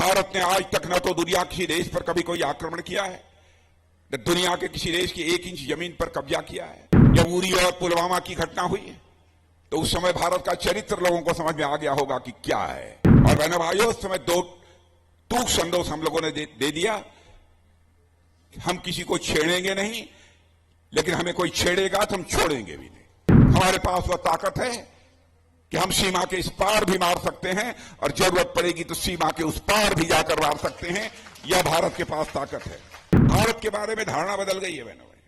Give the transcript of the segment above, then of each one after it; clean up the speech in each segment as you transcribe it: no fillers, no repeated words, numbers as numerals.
भारत ने आज तक न तो दुनिया किसी देश पर कभी कोई आक्रमण किया है, न दुनिया के किसी देश की 1 इंच जमीन पर कब्जा किया है। जब उरी और पुलवामा की घटना हुई तो उस समय भारत का चरित्र लोगों को समझ में आ गया होगा कि क्या है। और बहनों भाइयों, उस समय 2 टूक संदेश हम लोगों ने दे दिया, हम किसी को छेड़ेंगे नहीं, लेकिन हमें कोई छेड़ेगा तो हम छोड़ेंगे भी नहीं। हमारे पास वह ताकत है कि हम सीमा के इस पार भी मार सकते हैं और जरूरत पड़ेगी तो सीमा के उस पार भी जाकर मार सकते हैं। यह भारत के पास ताकत है। भारत के बारे में धारणा बदल गई है बहनों भाई।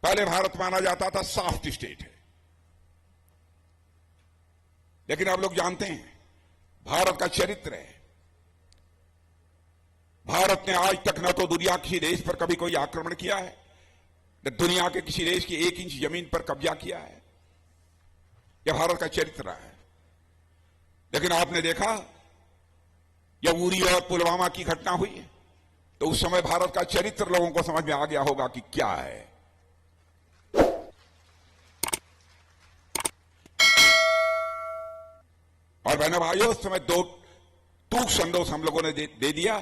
पहले भारत माना जाता था सॉफ्ट स्टेट है, लेकिन अब लोग जानते हैं भारत का चरित्र है। भारत ने आज तक न तो दुनिया के किसी देश पर कभी कोई आक्रमण किया है, न दुनिया के किसी देश की 1 इंच जमीन पर कब्जा किया है। यह भारत का चरित्र रहा है। लेकिन आपने देखा जब उरी और पुलवामा की घटना हुई तो उस समय भारत का चरित्र लोगों को समझ में आ गया होगा कि क्या है। और बहनों भाइयों, उस समय 2 टूक संदेश हम लोगों ने दे दिया,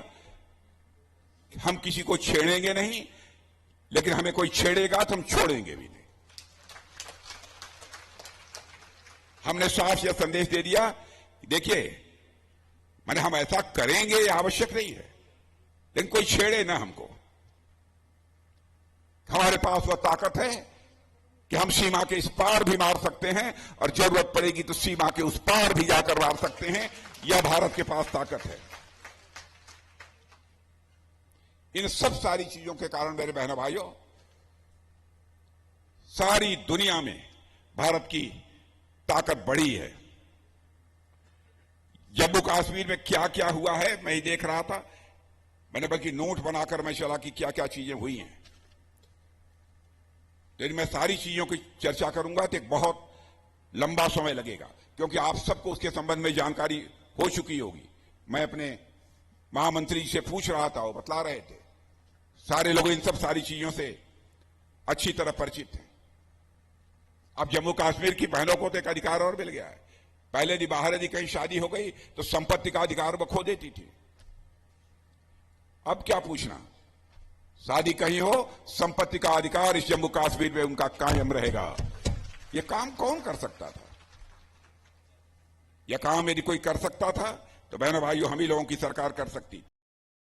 हम किसी को छेड़ेंगे नहीं, लेकिन हमें कोई छेड़ेगा तो हम छोड़ेंगे भी नहीं। हमने साफ यह संदेश दे दिया, देखिए माने हम ऐसा करेंगे यह आवश्यक नहीं है, लेकिन कोई छेड़े ना हमको। हमारे पास वह ताकत है कि हम सीमा के इस पार भी मार सकते हैं और जरूरत पड़ेगी तो सीमा के उस पार भी जाकर मार सकते हैं। यह भारत के पास ताकत है। इन सब सारी चीजों के कारण मेरे बहनों भाइयों, सारी दुनिया में भारत की ताकत बढ़ी है। जम्मू कश्मीर में क्या क्या हुआ है मैं ही देख रहा था। मैंने बल्कि नोट बनाकर मैं चला कि क्या क्या चीजें हुई हैं, लेकिन मैं सारी चीजों की चर्चा करूंगा तो एक बहुत लंबा समय लगेगा, क्योंकि आप सबको उसके संबंध में जानकारी हो चुकी होगी। मैं अपने महामंत्री जी से पूछ रहा था, वो बतला रहे थे। सारे लोग इन सब सारी चीजों से अच्छी तरह परिचित हैं। अब जम्मू कश्मीर की बहनों को तो एक अधिकार और मिल गया है। पहले यदि बाहर यदि कहीं शादी हो गई तो संपत्ति का अधिकार वो खो देती थी। अब क्या पूछना, शादी कहीं हो, संपत्ति का अधिकार इस जम्मू कश्मीर में उनका कायम रहेगा। यह काम कौन कर सकता था? यह काम यदि कोई कर सकता था तो बहनों भाइयों हम ही लोगों की सरकार कर सकती थी।